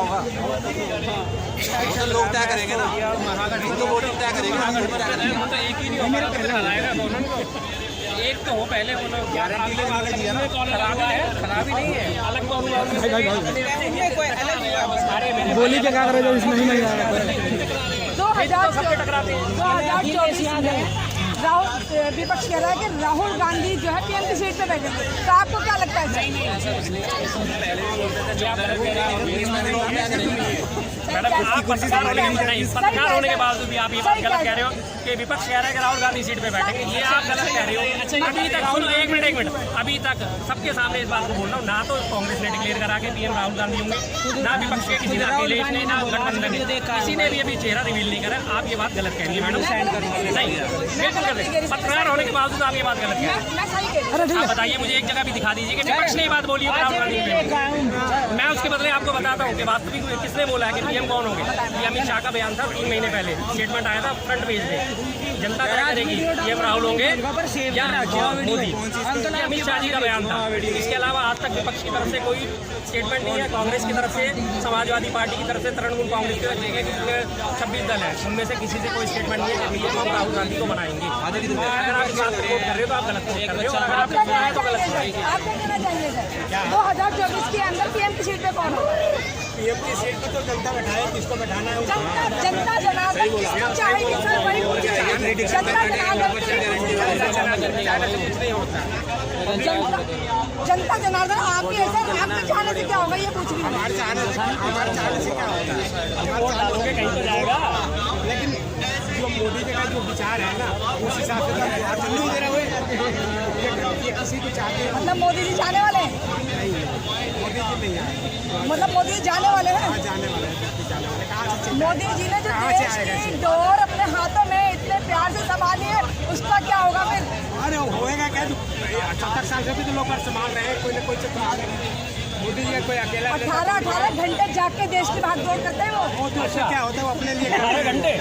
होगा? तो लोग तय करेंगे ना, तो वोटिंग तय करेंगे। तो एक ही नहीं होगा, एक तो हो पहले वो लोग गारंटी दिया ना, खराबी नहीं है, अलग बोली के क्या करेगा इसमें ही नहीं आएगा। 2024 में विपक्ष कह रहा है कि राहुल गांधी जो है पीएम की सीट पे बैठेंगे, तो आपको क्या लगता है? पत्रकार होने के बावजूद भी आप ये बात गलत कह रहे हो कि विपक्ष कह रहा है कि राहुल गांधी सीट पे बैठेंगे, ये आप गलत कह रहे हो। अभी तक सुनो, एक मिनट, अभी तक सबके सामने इस बात को बोल रहा हूँ, ना तो कांग्रेस ने डिक्लेयर करा के पीएम राहुल गांधी होंगे, ना विपक्ष के किसी अखिलेश ने, ना गठबंधन ने, किसी ने भी अभी चेहरा रिवील नहीं करा। आप ये बात गलत कह रही है मैडम। नहीं, बिल्कुल गलत। पत्रकार होने के बावजूद आप ये बात गलत कह रहे हैं। आप बताइए मुझे एक जगह भी दिखा दीजिए कि विपक्ष ने ये बात बोली है राहुल गांधी। मैं उसके बदले आपको बताता हूँ कि वास्तविक किसने बोला है कि पीएम कौन होंगे। ये अमित शाह का बयान था 3 महीने पहले, स्टेटमेंट आया था फ्रंट पेज पे। जनता तय करेगी पीएम राहुल होंगे या मोदी। अमित शाह जी का बयान था। इसके अलावा आज तक विपक्ष की तरफ से कोई स्टेटमेंट नहीं है। कांग्रेस की तरफ से, समाजवादी पार्टी की तरफ से, तृणमूल कांग्रेस की तरफ से 26 दल है, उनमें से किसी से कोई स्टेटमेंट नहीं है कि पीएम हम राहुल गांधी को बनाएंगे। अगर आप इस बात को कर रहे हो तो आप गलत कर रहे हो, अगर आप तो गलत कराएंगे। आप क्या कहना चाहिए सर? 2024 के अंदर पीएम की सीट पे कौन होगा? पीएम की सीट पे तो जनता बैठाए, किसको बैठाना है? जनता जनार्दन किसको चाहेगी सर? वही पूछिए। जनता जनार्दन आपके ऐसे आपके चाहने से क्या होगा, ये पूछ रही हूँ। हमारे चाहने से क्या होगा? कहीं तो जाएगा, लेकिन जो मोदी जी का जो विचार है ना, उस हिसाब से चल नहीं दे रहे हुए। ये किसी को चाहते हैं, मतलब मोदी जी जाने वाले हैं? मोदी जी नहीं आए, मतलब मोदी जी जाने वाले हैं? जाने वाले हैं, जाने वाले। कहाँ से मोदी जी ने जो देश की डोर अपने हाथों में इतने प्यार से संभाली है, उसका क्या होगा फिर? अरे होएगा क्या? 70 साल से भी तो लोग संभाल रहे हैं, कोई ना कोई से संभाल रहे हैं। मोदी जी कोई अकेला 18 घंटे जाग के देश की भागदौड़ करते हैं वो तो उससे क्या होता है, वो अपने लिए 18 घंटे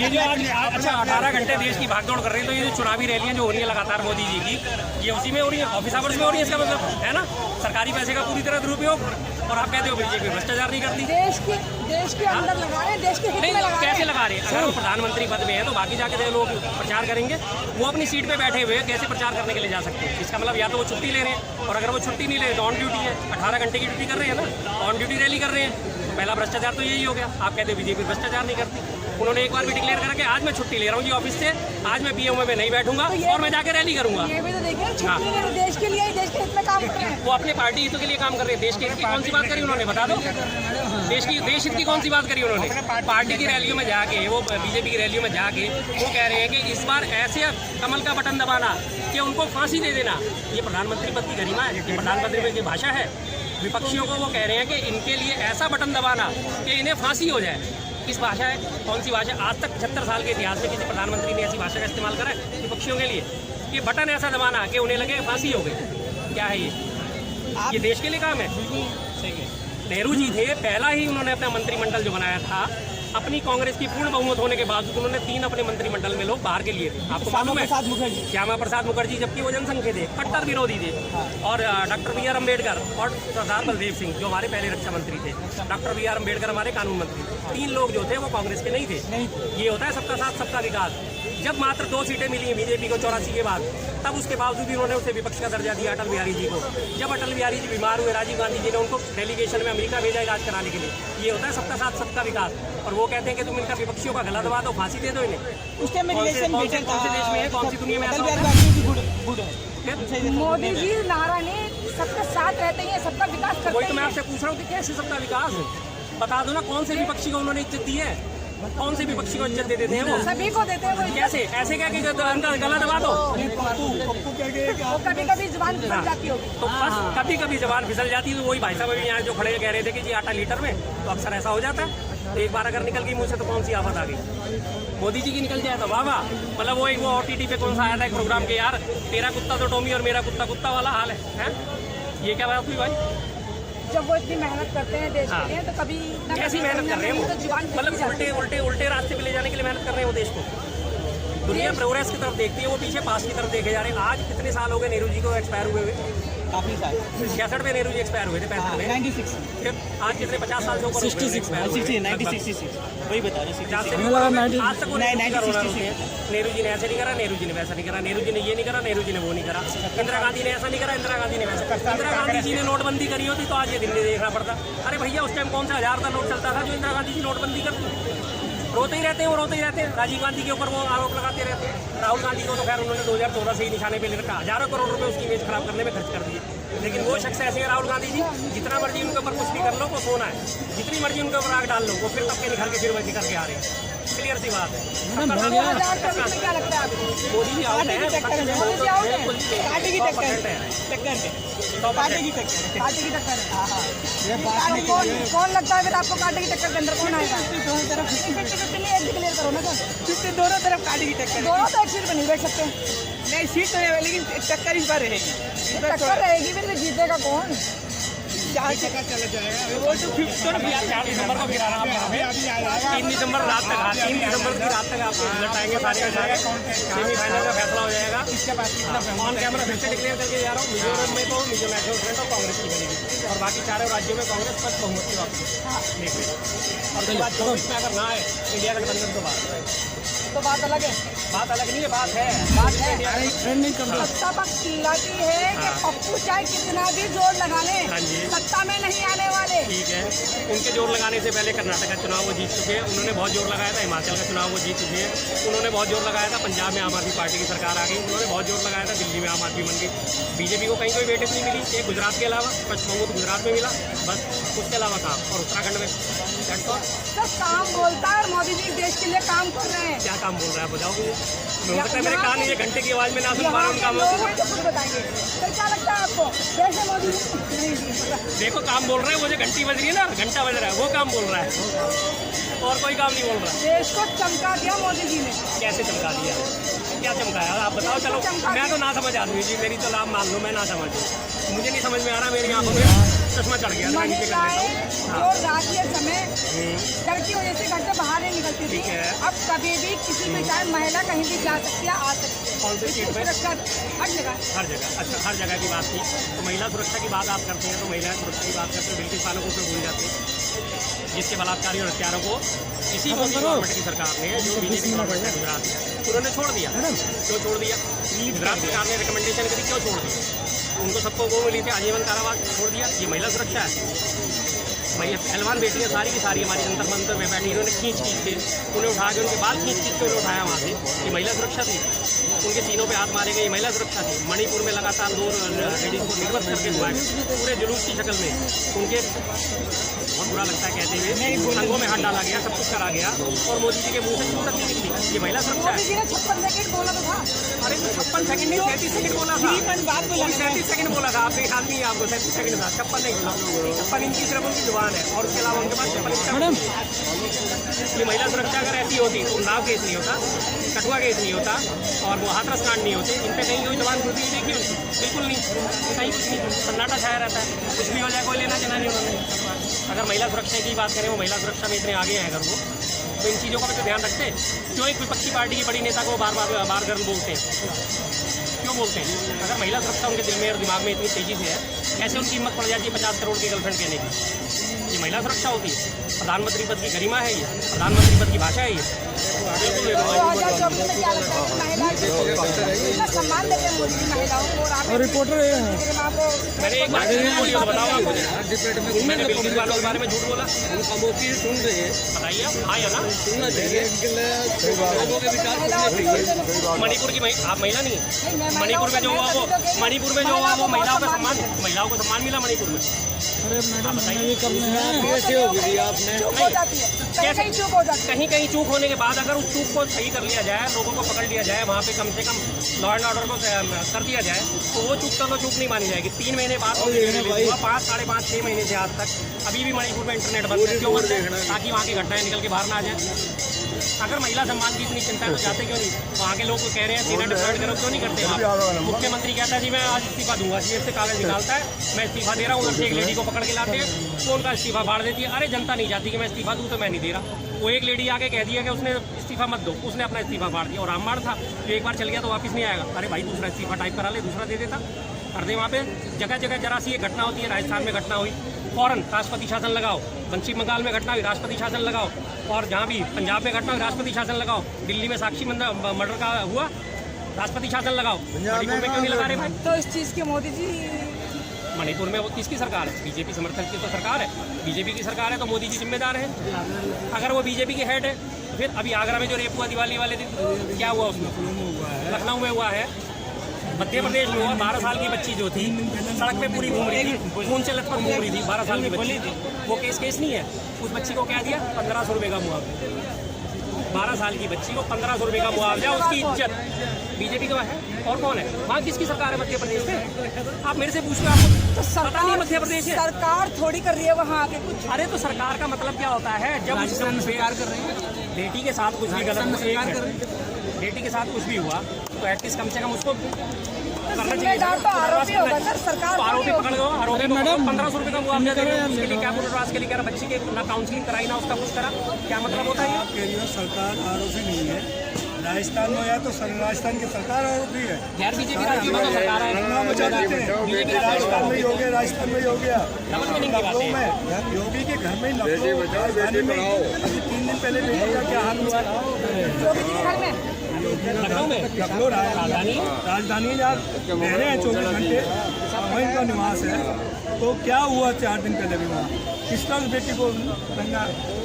ये जो आज अच्छा 18 घंटे देश की भागदौड़ कर रही है, तो ये जो चुनावी रैलियां जो हो रही है लगातार मोदी जी की, ये उसी में हो रही है, ऑफिस आवर्स में हो रही है। इसका मतलब है ना, सरकारी पैसे का पूरी तरह दुरुपयोग। और आप कहते हो बीजेपी भ्रष्टाचार नहीं करती। देश के अंदर लगा रहे हैं, देश के हित में लगा रहे हैं। कैसे लगा रहे हैं? अगर वो प्रधानमंत्री पद में है तो बाकी जाके लोग प्रचार करेंगे, वो अपनी सीट पे बैठे हुए कैसे प्रचार करने के लिए जा सकते हैं? इसका मतलब या तो वो छुट्टी ले रहे हैं, और अगर वो छुट्टी नहीं ले रहे तो ऑन ड्यूटी है, 18 घंटे की ड्यूटी कर रहे हैं ना, ऑन ड्यूटी रैली कर रहे हैं। पहला भ्रष्टाचार तो यही हो गया। आप कहते हो बीजेपी भ्रष्टाचार नहीं करती। उन्होंने एक बार भी डिक्लेयर करा कि आज मैं छुट्टी ले रहा हूँ जी ऑफिस से, आज मैं पीएम में नहीं बैठूंगा और मैं जाके रैली करूंगा। ये भी तो देखिए, छुट्टी नहीं, देश के लिए, देश के हित में काम कर रहे हैं। वो अपने पार्टी हितों के लिए काम कर रहे हैं। देश के हित की कौन सी बात करी उन्होंने, बता दो? देश हित की कौन सी बात करी उन्होंने? पार्टी की रैलियों में जाके, वो बीजेपी की रैलियों में जाके वो कह रहे हैं कि इस बार ऐसे कमल का बटन दबाना कि उनको फांसी दे देना। ये प्रधानमंत्री पद की गरिमा है, ये प्रधानमंत्री पद की भाषा है। विपक्षियों को वो कह रहे हैं कि इनके लिए ऐसा बटन दबाना कि इन्हें फांसी हो जाए। किस भाषा है? कौन सी भाषा? आज तक 75 साल के इतिहास में किसी प्रधानमंत्री ने ऐसी भाषा का इस्तेमाल करा है विपक्षियों के लिए? ये बटन ऐसा दबाना कि उन्हें लगे फांसी हो गई। क्या है ये देश के लिए काम है? नेहरू जी थे, पहला ही उन्होंने अपना मंत्रिमंडल जो बनाया था, अपनी कांग्रेस की पूर्ण बहुमत होने के बावजूद उन्होंने 3 अपने मंत्रिमंडल में लोग बाहर के लिए थे। आपको मालूम है? श्यामा प्रसाद मुखर्जी, जबकि वो जनसंघ के थे, कट्टर विरोधी थे। और डॉक्टर बी आर अम्बेडकर और सरदार बलदेव सिंह जो हमारे पहले रक्षा मंत्री थे। डॉक्टर बी आर अम्बेडकर हमारे कानून मंत्री। 3 लोग जो थे वो कांग्रेस के नहीं थे। ये होता है सबका साथ सबका विकास। जब मात्र 2 सीटें मिली बीजेपी को 84 के बाद, तब उसके बावजूद भी उन्होंने उसे विपक्ष का दर्जा दिया अटल बिहारी जी को। जब अटल बिहारी जी बीमार हुए, राजीव गांधी जी ने उनको डेलीगेशन में अमेरिका भेजा इलाज कराने के लिए। ये होता है सबका साथ सबका विकास। और वो कहते हैं कि तुम इनका विपक्षियों का गला दबा दो, फांसी दे दो इन्हें। उस टाइम में कौन से देश में है, कौन सी दुनिया में ऐसा होता है? मोदी जी नारा ने सबके साथ रहते हैं, सबका विकास करते हैं। वही तो मैं आपसे पूछ रहा हूँ कि कैसे सबका विकास है? बता दो ना, कौन से विपक्षी को उन्होंने इज्जत दी है? कौन से विपक्षी को इज्जत दे देते हैं वो? सभी को देते हैं वो। कैसे? ऐसे क्या कि उनका गला दबा दो? कभी कभी जुबान फिसल जाती होगी। तो बस कभी कभी जबान फिसल जाती है। तो वही भाई साहब अभी यहाँ जो खड़े कह रहे थे कि जी आटा लीटर में, तो अक्सर ऐसा हो जाता है। एक बार अगर निकल गई मुझसे तो कौन सी आफत आ गई? मोदी जी की निकल जाए तो वाह वाह। मतलब वो OTT पे कौन सा आया था एक प्रोग्राम के, यार तेरा कुत्ता तो टॉमी और मेरा कुत्ता कुत्ता वाला हाल है? ये क्या बात हुई भाई? जब वो इतनी मेहनत करते हैं देश के लिए, तो कभी कैसी मेहनत कर रहे हैं वो? मतलब उल्टे रास्ते पे ले जाने के लिए मेहनत कर रहे हैं वो देश को। दुनिया प्रोग्रेस की तरफ देखती है, वो पीछे पास की तरफ देखे जा रहे हैं। आज कितने साल हो गए नेहरू जी को एक्सपायर हुए काफी सारे 66 में नेहरू जी एक्सपायर हुए थे, 65 में। 96 फिर आज कितने 50 साल से ऊपर 66 वही बता रहे 50 से हैं। ऊपर आज तक वो नहीं, नेहरू जी का रोना रोते 1966 हैं। नेहरू जी ने ऐसे नहीं करा, नेहरू जी ने वैसा नहीं करा, नेहरू जी ने ये नहीं करा, नेहरू जी ने वो नहीं करा, इंदिरा गांधी ने ऐसा नहीं करा, इंदिरा गांधी ने वैसा करा। इंदिरा गांधी जी ने नोटबंदी करी होती तो आज ये दिन नहीं देखना पड़ता। अरे भैया उस टाइम कौन सा 1000 का नोट चलता था जो इंदिरा गांधी जी नोटबंदी करती? रोते ही रहते हैं, वो रोते ही रहते हैं। राजीव गांधी के ऊपर वो आरोप लगाते रहते हैं। राहुल गांधी को तो खैर उन्होंने 2014 से ही निशाने पे ले रखा, हजारों करोड़ रुपए उसकी इमेज खराब करने में खर्च कर दिए। लेकिन वो शख्स ऐसे हैं राहुल गांधी जी, जितना मर्जी उनके ऊपर कुछ भी कर लो वो सोना है, जितनी मर्जी उनके ऊपर आग डाल लो वो फिर सबके निखर के फिर वही करके आ रहे हैं। क्लियर सी बात है। 2024 में क्या लगता है आपको? मोदी जी आउट है, मोदी जी आउट है, पार्टी की टक्कर है, टक्कर के 100% पार्टी की टक्कर है। कौन लगता है फिर आपको पार्टी की टक्कर के अंदर कौन आएगा? दोनों तरफ 50-50 नहीं, एक डिक्लेयर करो ना सर। दोनों तरफ पार्टी की टक्कर दोनों तो एक सीट पे नहीं बैठ सकते। नहीं, सीट तो है लेकिन टक्कर इस बार रहेगी। टक्कर रहेगी फिर जीतेगा कौन? 4 टक्कर चला जाएगा वो तो 4 दिसंबर को गिराना आप यहाँ पे 3 दिसंबर रात तक, 3 दिसंबर की रात तक आपको रिजल्ट आएंगे सारे के सारे, सेमीफाइनल का फैसला हो जाएगा। ऑन कैमरा फिर से डिक्लेयर करके जा रहा हूँ, मिजोरम में तो मिजो नेशनल फ्रंट और कांग्रेस की बनेगी और बाकी चारों राज्यों में कांग्रेस पर बहुमत की वापसी देख लें। और 2024 में अगर ना आए इंडिया गठबंधन तो बात अलग है। बात अलग नहीं है, बात है सत्ता पक्ष चिल्लाती है कि पप्पू चाहे कितना भी जोर लगा ले हाँ जी। सत्ता में नहीं आने वाले। ठीक है, उनके जोर लगाने से पहले कर्नाटक का चुनाव वो जीत चुके हैं, उन्होंने बहुत जोर लगाया था। हिमाचल का चुनाव वो जीत चुके हैं, उन्होंने बहुत जोर लगाया था। पंजाब में आम आदमी पार्टी की सरकार आ गई, उन्होंने बहुत जोर लगाया था। दिल्ली में आम आदमी बन गई। बीजेपी को कहीं कोई वेटेज नहीं मिली, एक गुजरात के अलावा, पश्चिम बंगाल गुजरात में मिला बस, उसके अलावा कहाँ, और उत्तराखंड में। सब काम बोलता है और मोदी जी देश के लिए काम कर रहे हैं। क्या काम बोल रहा है बताओ मुझे? हो सकता है मेरे कान ये घंटे की आवाज़ में ना सुन पा रहा हूँ काम। लोग हैं जो खुद बताएंगे। सर क्या लगता है आपको जैसे मोदी जी देखो काम बोल रहे हैं, वो जो घंटी बज रही है ना, घंटा बज रहा है, वो काम बोल रहा है और कोई काम नहीं बोल रहा। देश को चमका दिया मोदी जी ने। कैसे चमका दिया? क्या चमकाया आप बताओ? चलो मैं तो ना समझ आदमी जी, मेरी तो लाभ मान लो, मैं ना समझ, मुझे नहीं समझ में आ रहा। मेरी आंखों में चश्मा चढ़ गया, मैं नीचे कर लेता हूँ। जो रात के समय डर की वजह से घर से बाहर नहीं निकलती थी, ठीक है। अब कभी भी किसी भी टाइम महिला कहीं भी जा सकती है, आ सकती है। कौन सी सीट पे? सुरक्षा हर जगह। हर जगह। अच्छा, हर जगह की बात की तो महिला सुरक्षा की बात आप करते हैं, तो महिला सुरक्षा की बात करते हैं बिल्कुल पालकों को भूल जाते हैं, जिसके बलात्कारी और हत्यारों को इसी मोदी गवर्नमेंट की सरकार ने, जो बीजेपी गवर्नमेंट है गुजरात में, उन्होंने छोड़ दिया। क्यों छोड़ दिया? गुजरात सरकार ने रिकमेंडेशन करी, क्यों छोड़ दिया? उनको सबको वो मिली थी आजीवन कारावास, छोड़ दिया। ये महिला सुरक्षा है। महिला पहलवान बेटियाँ सारी की सारी हमारी जंतर मंतर में बैठी, इन्होंने खींच के उन्हें उठा के, उनके बाल खींच के उन्हें उठाया वहाँ से, ये महिला सुरक्षा थी। उनके सीनों पे हाथ मारे गए, ये महिला सुरक्षा थी। मणिपुर में लगातार 2 लेडीज को निर्वत करके हुआ है पूरे जुलूस की शक्ल में, उनके बहुत बुरा लगता है कहते हुए, संघों में हाथ डाला गया, सब कुछ करा गया और मोदी जी के मुँह से चूत तक निकली। ये महिला सुरक्षा मोदी है। जी ने 56 सेकंड बोला तो था। अरे 56 सेकंड नहीं, 37 सेकंड बोला था। 37 सेकंड बोला था, आपने ख्याल नहीं है आपको? 37 सेकंड था, 56 नहीं बोला। 56 इनकी सिर्फ उनकी जुबान है और उसके अलावा उनके पास 56। ये महिला सुरक्षा अगर ऐसी होती तो उन्नाव केस नहीं होता, कठुआ केस नहीं होता और वो हाथरस कांड नहीं होते। इन पे कहीं कोई जवान खुलती नहीं देखी उनकी, बिल्कुल नहीं, कहीं कुछ नहीं, सन्नाटा छाया रहता है। कुछ भी हो जाए कोई लेना देना नहीं उन्होंने। अगर महिला सुरक्षा की बात करें, वो महिला सुरक्षा में इतने आगे हैं अगर वो, तो इन चीज़ों का भी तो ध्यान रखते। क्यों एक विपक्षी पार्टी की बड़ी नेता को बार गर्ल बोलते हैं? क्यों बोलते हैं? अगर महिला सुरक्षा उनके दिल में और दिमाग में इतनी तेज़ी से है, कैसे उनकी हिम्मत पड़ जाती है 50 करोड़ की गर्लफ्रेंड कहने की? ये महिला सुरक्षा होती है। प्रधानमंत्री पद की गरिमा है ये, प्रधानमंत्री पद की भाषा है ये। बिल्कुल 2024 में क्या लगता है कि महिला कितना सम्मान देते हैं मोदी जी महिलाओं को? और रिपोर्टर मैंने एक बात बोली तो बताओ आप मुझे, मैंने बिल्कुल वालों के बारे में झूठ बोला? सुन रहे हैं, बताइए आप। हाँ या ना? सुनना चाहिए, लोगों के विचार सुनने चाहिए। मणिपुर की आप महिला नहीं है? मणिपुर में जो हुआ वो, मणिपुर में जो हुआ वो महिलाओं को सम्मान मिला मणिपुर में। बताइए कैसे हो गई आपने? चूक हो जाती है, कहीं चूक हो जाती है। कहीं कहीं चूक होने के बाद अगर उस चूक को सही कर लिया जाए, लोगों को पकड़ लिया जाए, वहाँ पे कम से कम लॉ एंड ऑर्डर को कर दिया जाए, तो वो चूक तो चूक नहीं मानी जाएगी। 3 महीने बाद 5, साढ़े 5, 6 महीने से आज तक अभी भी मणिपुर में इंटरनेट बंद है। क्यों बंद है? ताकि वहाँ की घटनाएं निकल के बाहर ना आ जाए। अगर महिला सम्मान की इतनी चिंता तो जाते क्यों नहीं? वहाँ के लोग कह रहे हैं सीना डिप्लॉयड करो, क्यों नहीं करते वहाँ? मुख्यमंत्री कहता है जी मैं आज इस्तीफा दूंगा, सीएम से कागज निकालता है, मैं इस्तीफा दे रहा हूँ, उधर से एक लेडी को पकड़ के लाते हैं, वो उनका इस्तीफा फाड़ देती है। अरे जनता नहीं चाहती कि मैं इस्तीफा दूँ, तो मैं नहीं दे रहा। वो एक लेडी आके कह दिया कि उसने इस्तीफा मत दो, उसने अपना इस्तीफा फाड़ दिया और रामबाण था तो एक बार चल गया तो वापस नहीं आएगा। अरे भाई दूसरा इस्तीफा टाइप करा ले, दूसरा दे देता, कर दे। वहाँ पे जगह जगह जरा सी ये घटना होती है, राजस्थान में घटना हुई फौरन राष्ट्रपति शासन लगाओ, पश्चिम बंगाल में घटना हुई राष्ट्रपति शासन लगाओ, और जहाँ भी पंजाब में घटना हुई राष्ट्रपति शासन लगाओ, दिल्ली में साक्षी मर्डर का हुआ राष्ट्रपति शासन लगाओ, मणिपुर में क्यों नहीं लगा रहे भाई? तो इस चीज़ के मोदी जी, मणिपुर में वो किसकी सरकार है? बीजेपी समर्थक की तो सरकार है, बीजेपी की सरकार है तो मोदी जी जिम्मेदार है। अगर वो बीजेपी के हेड है तो फिर अभी आगरा में जो रेप हुआ दिवाली वाले दिन क्या हुआ उसमें? लखनऊ में हुआ है, मध्य प्रदेश में हुआ। 12 साल की बच्ची जो थी सड़क पे पूरी घूम रही थी, खून से लथपथ घूम रही थी, 12 साल की बच्ची थी। वो केस नहीं है। उस बच्ची को क्या दिया? 1500 रुपये का मुआवजा। 12 साल की बच्ची को 1500 रुपये का मुआवजा, उसकी इज्जत। बीजेपी का है और कौन है वहाँ? किसकी सरकार है मध्य प्रदेश में? आप मेरे से पूछते हो, आपको तो पता नहीं मध्य प्रदेश है? सरकार थोड़ी कर रही है वहाँ आके कुछ। अरे तो सरकार का मतलब क्या होता है? जब सरकार कर रही है बेटी के साथ कुछ भी गलत, बेटी के साथ कुछ भी हुआ तो एटलीस्ट कम से कम उसको जिम्मेदार तो आरोपी होगा सर, सरकार आरोपी पकड़ दो, आरोपी मैडम 1500 रुपये का मुआवजा दे दो। उसके लिए क्या पुनर्वास के लिए कह रहा? बच्ची के ना काउंसलिंग कराई ना उसका कुछ करा, क्या मतलब होता है? आपके लिए सरकार आरोपी नहीं है। राजस्थान में या तो राजस्थान की सरकार आरोपी है। गैर बीजेपी राज्यों में तो सरकार है, राजस्थान में हो गया, राजस्थान में हो गया, डबल मीनिंग की बात है। योगी के घर में लखनऊ राजधानी में अभी 3 दिन पहले बेटी का क्या हाल हुआ? लखनऊ में लखनऊ राजधानी जहाँ रह रहे हैं 24 घंटे, वहीं का निवास है। तो क्या हुआ 4 दिन पहले भी वहाँ किस तरह बेटी को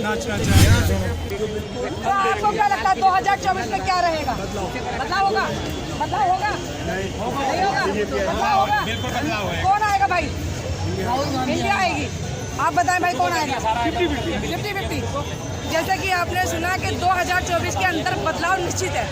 नाचना चाहिए? तो आपको क्या लगता है 2024 में क्या रहेगा? बदलाव होगा? बदलाव होगा? नहीं होगा? बदलाव होगा? बिल्कुल बदलाव है। कौन आएगा भाई? इंडिया आएगी। आप बताएं भाई कौन आएगा? 50-50। जैसे कि आपने सुना कि 2024 के अंदर बदलाव निश्चित है।